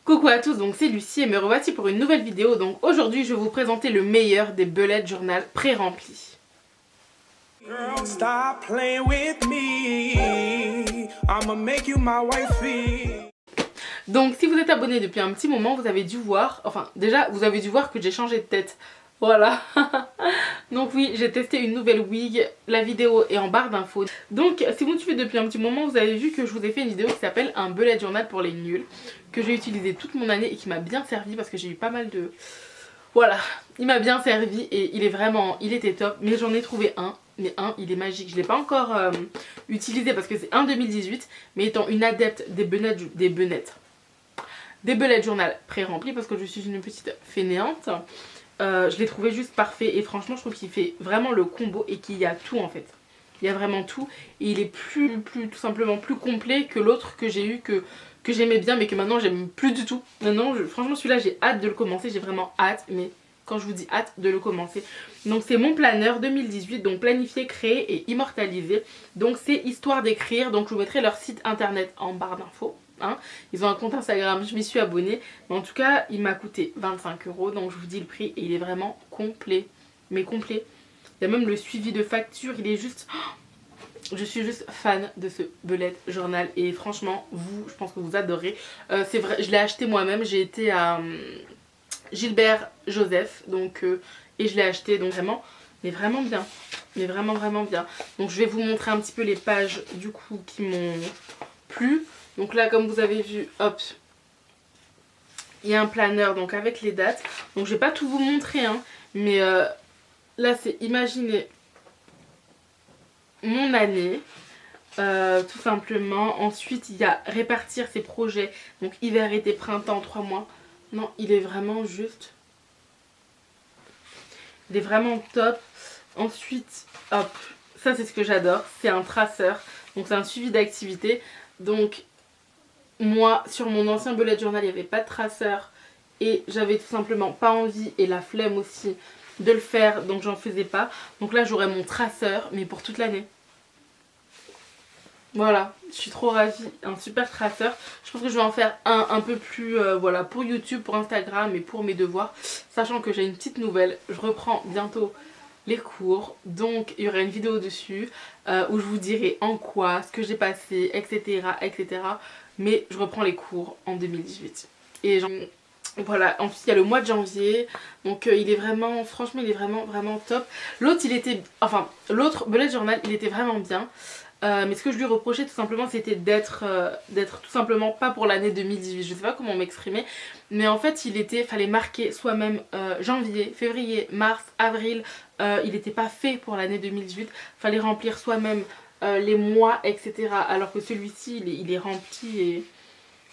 Coucou à tous, donc c'est Lucie et me revoici pour une nouvelle vidéo. Donc aujourd'hui je vais vous présenter le meilleur des bullet journal pré-remplis. Girl, stop playing with me. I'ma make you my wifey. Donc si vous êtes abonné depuis un petit moment, vous avez dû voir, vous avez dû voir que j'ai changé de tête. Voilà. Donc oui, j'ai testé une nouvelle wig, la vidéo est en barre d'infos. Donc si vous me suivez depuis un petit moment, vous avez vu que je vous ai fait une vidéo qui s'appelle un bullet journal pour les nuls, que j'ai utilisé toute mon année et qui m'a bien servi parce que j'ai eu pas mal de... Voilà, il m'a bien servi et il était top, mais j'en ai trouvé un. Mais il est magique. Je ne l'ai pas encore utilisé parce que c'est un 2018, mais étant une adepte des bullet journal pré-remplis parce que je suis une petite fainéante, je l'ai trouvé juste parfait et franchement je trouve qu'il fait vraiment le combo et qu'il y a tout en fait. Il y a vraiment tout et il est tout simplement plus complet que l'autre que j'ai eu, que j'aimais bien mais que maintenant j'aime plus du tout. Maintenant franchement celui-là j'ai hâte de le commencer, j'ai vraiment hâte, mais quand je vous dis hâte de le commencer. Donc c'est mon planeur 2018, donc planifier, créer et immortaliser. Donc c'est histoire d'écrire, donc je vous mettrai leur site internet en barre d'infos. Hein. Ils ont un compte Instagram, je m'y suis abonnée. Mais en tout cas il m'a coûté 25 €, donc je vous dis le prix et il est vraiment complet. Mais complet. Il y a même le suivi de facture, il est juste... Je suis juste fan de ce bullet journal et franchement je pense que vous adorez. C'est vrai, je l'ai acheté moi-même, j'ai été à... Gilbert Joseph donc et je l'ai acheté, donc vraiment, mais vraiment bien, mais vraiment bien. Donc je vais vous montrer un petit peu les pages du coup qui m'ont plu. Donc là comme vous avez vu, hop, il y a un planeur donc avec les dates. Donc je vais pas tout vous montrer hein, mais là c'est imaginer mon année. Tout simplement. Ensuite il y a répartir ses projets, donc hiver, été, printemps, 3 mois. Non, il est vraiment juste... Il est vraiment top. Ensuite, hop, ça c'est ce que j'adore. C'est un traceur. Donc c'est un suivi d'activité. Donc moi, sur mon ancien bullet journal, il n'y avait pas de traceur. Et j'avais tout simplement pas envie et la flemme aussi de le faire. Donc j'en faisais pas. Donc là j'aurai mon traceur, mais pour toute l'année. Voilà, je suis trop ravie, un super traceur. Je pense que je vais en faire un peu plus voilà, pour YouTube, pour Instagram et pour mes devoirs. Sachant que j'ai une petite nouvelle, je reprends bientôt les cours. Donc il y aura une vidéo dessus où je vous dirai en quoi, ce que j'ai passé, etc. Mais je reprends les cours en 2018. Et voilà, ensuite il y a le mois de janvier. Donc il est vraiment, franchement il est vraiment top. L'autre l'autre bullet journal il était vraiment bien. Mais ce que je lui reprochais tout simplement c'était d'être tout simplement pas pour l'année 2018. Je sais pas comment m'exprimer, mais en fait fallait marquer soi-même janvier, février, mars, avril. Il n'était pas fait pour l'année 2018. Fallait remplir soi-même les mois, etc. Alors que celui-ci il est rempli et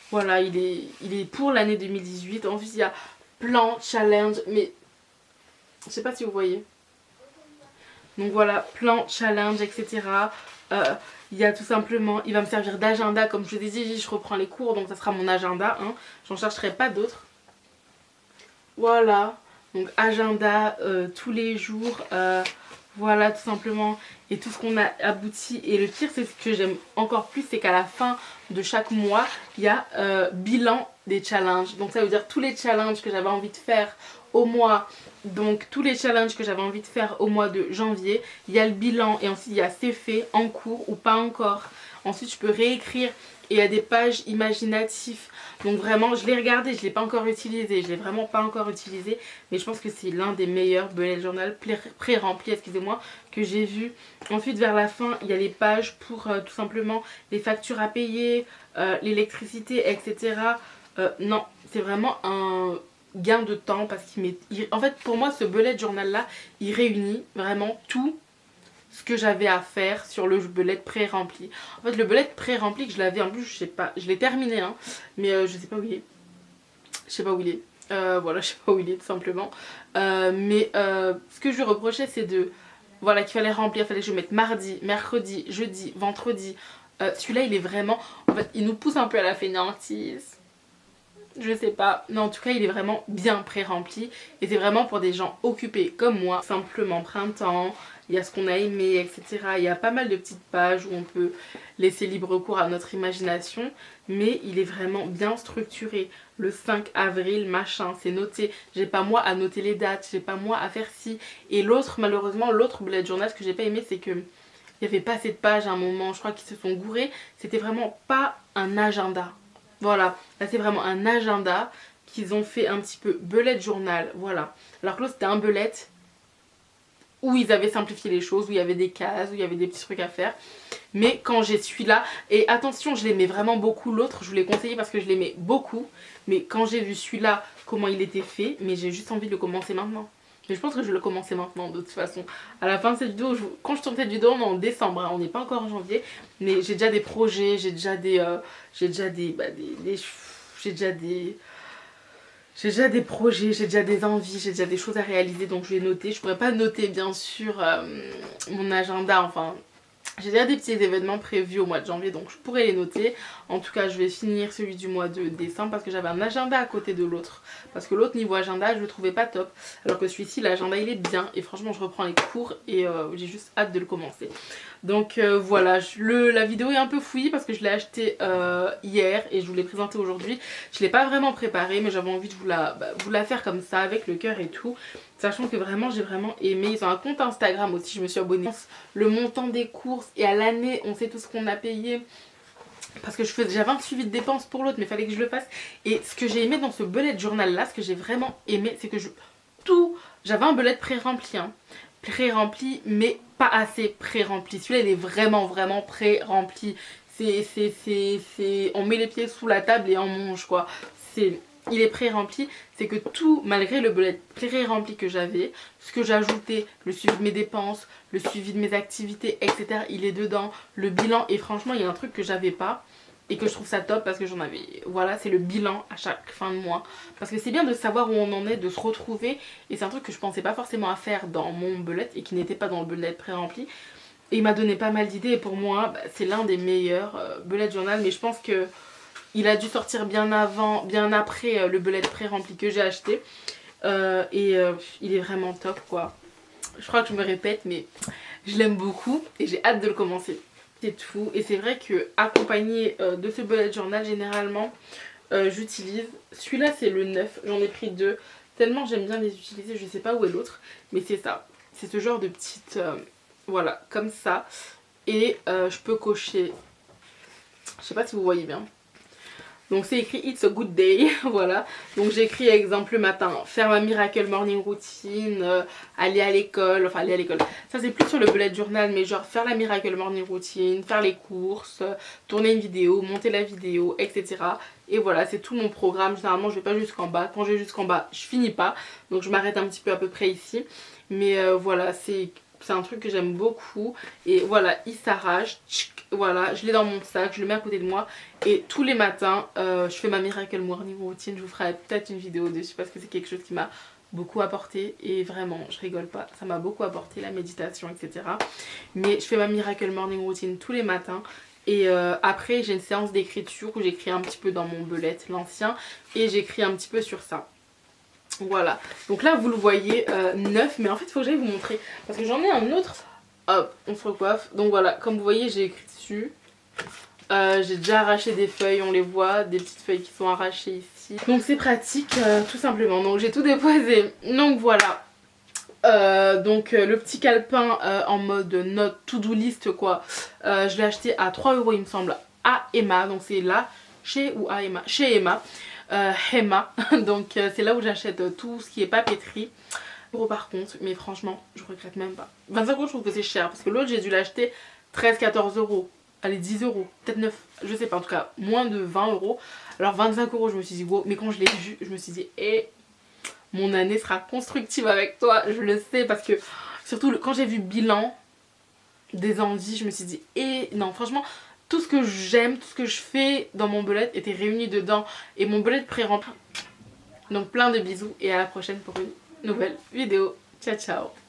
voilà, il est pour l'année 2018. Ensuite il y a plan, challenge, mais je sais pas si vous voyez. Donc voilà, plan, challenge, etc. Il y a tout simplement, il va me servir d'agenda. Comme je vous ai dit, je reprends les cours, donc ça sera mon agenda. Hein. J'en chercherai pas d'autres. Voilà, donc agenda tous les jours. Voilà, tout simplement. Et tout ce qu'on a abouti. Et le pire, c'est ce que j'aime encore plus, c'est qu'à la fin de chaque mois, il y a bilan des challenges. Donc ça veut dire tous les challenges que j'avais envie de faire au mois, donc tous les challenges que j'avais envie de faire au mois de janvier, il y a le bilan et ensuite il y a c'est fait, en cours ou pas encore. Ensuite je peux réécrire et il y a des pages imaginatives. Donc vraiment je l'ai regardé, je ne l'ai pas encore utilisé, je l'ai vraiment pas encore utilisé, mais je pense que c'est l'un des meilleurs bullet journal pré-remplis, excusez-moi, que j'ai vu. Ensuite vers la fin il y a les pages pour tout simplement les factures à payer, l'électricité, etc. Non, c'est vraiment un gain de temps parce en fait pour moi ce bullet journal là il réunit vraiment tout ce que j'avais à faire sur le bullet pré-rempli. En fait le bullet pré-rempli que je l'avais en plus, je sais pas, je l'ai terminé hein, mais je sais pas où il est. Je sais pas où il est. Voilà, je sais pas où il est tout simplement. Ce que je lui reprochais c'est de... Voilà, qu'il fallait remplir, il fallait que je mette mardi, mercredi, jeudi, vendredi. Celui-là il est vraiment... En fait il nous pousse un peu à la fainéantise. Je sais pas, mais en tout cas il est vraiment bien pré-rempli et c'est vraiment pour des gens occupés comme moi. Simplement printemps, il y a ce qu'on a aimé, etc. Il y a pas mal de petites pages où on peut laisser libre cours à notre imagination, mais il est vraiment bien structuré. Le 5 avril, machin, c'est noté. J'ai pas moi à noter les dates, j'ai pas moi à faire ci. Et l'autre, malheureusement, l'autre bullet journal, ce que j'ai pas aimé, c'est que il n'y avait pas assez de pages à un moment, je crois qu'ils se sont gourés. C'était vraiment pas un agenda. Voilà, là c'est vraiment un agenda qu'ils ont fait un petit peu bullet journal, voilà. Alors que l'autre c'était un bullet où ils avaient simplifié les choses, où il y avait des cases, où il y avait des petits trucs à faire. Mais quand j'ai celui-là, et attention je l'aimais vraiment beaucoup, l'autre je vous l'ai conseillé parce que je l'aimais beaucoup. Mais quand j'ai vu celui-là, comment il était fait, mais j'ai juste envie de le commencer maintenant. Mais je pense que je vais le commencer maintenant de toute façon. À la fin de cette vidéo, quand je tourne cette vidéo, on est en décembre, hein, on n'est pas encore en janvier. Mais j'ai déjà des projets, j'ai déjà des projets, j'ai déjà des envies, j'ai déjà des choses à réaliser. Donc je vais noter. Je pourrais pas noter bien sûr mon agenda, enfin... J'ai déjà des petits événements prévus au mois de janvier, donc je pourrais les noter. En tout cas, je vais finir celui du mois de décembre parce que j'avais un agenda à côté de l'autre. Parce que l'autre niveau agenda, je le trouvais pas top. Alors que celui-ci, l'agenda, il est bien. Et franchement, je reprends les cours et j'ai juste hâte de le commencer. Donc voilà, la vidéo est un peu fouillie parce que je l'ai acheté hier et je vous l'ai présenté aujourd'hui. Je l'ai pas vraiment préparée, mais j'avais envie de vous la faire comme ça, avec le cœur et tout. Sachant que vraiment, j'ai vraiment aimé. Ils ont un compte Instagram aussi, je me suis abonnée. Le montant des courses et à l'année, on sait tout ce qu'on a payé. Parce que j'avais un suivi de dépenses pour l'autre, mais il fallait que je le fasse. Et ce que j'ai aimé dans ce bullet journal là, ce que j'ai vraiment aimé, c'est que j'avais un bullet pré-rempli, hein. Pré-rempli, mais pas assez pré-rempli. Celui-là, il est vraiment pré-rempli. On met les pieds sous la table et on mange, quoi. Il est pré-rempli, c'est que tout, malgré le bullet pré-rempli que j'avais, ce que j'ajoutais, le suivi de mes dépenses, le suivi de mes activités, etc., il est dedans, le bilan, et franchement, il y a un truc que j'avais pas, et que je trouve ça top parce que j'en avais, voilà, c'est le bilan à chaque fin de mois. Parce que c'est bien de savoir où on en est, de se retrouver, et c'est un truc que je pensais pas forcément à faire dans mon bullet, et qui n'était pas dans le bullet pré-rempli. Et il m'a donné pas mal d'idées, et pour moi, c'est l'un des meilleurs bullet journal, mais je pense que il a dû sortir bien après le bullet pré-rempli que j'ai acheté. Il est vraiment top, quoi. Je crois que je me répète, mais je l'aime beaucoup et j'ai hâte de le commencer. C'est tout. Et c'est vrai que accompagné de ce bullet journal, généralement, j'utilise... Celui-là, c'est le 9. J'en ai pris 2. Tellement j'aime bien les utiliser. Je sais pas où est l'autre. Mais c'est ça. C'est ce genre de petite... voilà, comme ça. Et je peux cocher... Je sais pas si vous voyez bien. Donc c'est écrit It's a good day, voilà. Donc j'ai écrit exemple le matin, faire ma miracle morning routine, aller à l'école, enfin aller à l'école. Ça c'est plus sur le bullet journal, mais genre faire la miracle morning routine, faire les courses, tourner une vidéo, monter la vidéo, etc. Et voilà, c'est tout mon programme. Généralement je vais pas jusqu'en bas, quand je vais jusqu'en bas je finis pas. Donc je m'arrête un petit peu à peu près ici. Mais voilà, c'est un truc que j'aime beaucoup. Et voilà, il s'arrache. Voilà, je l'ai dans mon sac, je le mets à côté de moi. Et tous les matins, je fais ma miracle morning routine. Je vous ferai peut-être une vidéo dessus parce que c'est quelque chose qui m'a beaucoup apporté. Et vraiment, je rigole pas, ça m'a beaucoup apporté, la méditation, etc. Mais je fais ma miracle morning routine tous les matins. Et après, j'ai une séance d'écriture où j'écris un petit peu dans mon bullet, l'ancien. Et j'écris un petit peu sur ça. Voilà, donc là vous le voyez 9, mais en fait il faut que j'aille vous montrer parce que j'en ai un autre. Hop, on se recoiffe. Donc voilà, comme vous voyez j'ai écrit dessus. J'ai déjà arraché des feuilles, on les voit, des petites feuilles qui sont arrachées ici. Donc c'est pratique tout simplement, donc j'ai tout déposé. Donc voilà, le petit calepin en mode note to-do list quoi. Je l'ai acheté à 3 € il me semble à Emma, donc c'est là, chez Emma. Emma, donc c'est là où j'achète tout ce qui est papeterie. Euros par contre, mais franchement je regrette même pas. 25 € je trouve que c'est cher parce que l'autre j'ai dû l'acheter 13-14 €, allez 10 €, peut-être 9, je sais pas, en tout cas moins de 20 €. Alors 25 € je me suis dit wow, mais quand je l'ai vu je me suis dit mon année sera constructive avec toi, je le sais, parce que surtout quand j'ai vu bilan des envies je me suis dit non franchement tout ce que j'aime, tout ce que je fais dans mon bullet était réuni dedans. Et mon bullet pré-rempli. Donc plein de bisous et à la prochaine pour une nouvelle vidéo. Ciao ciao.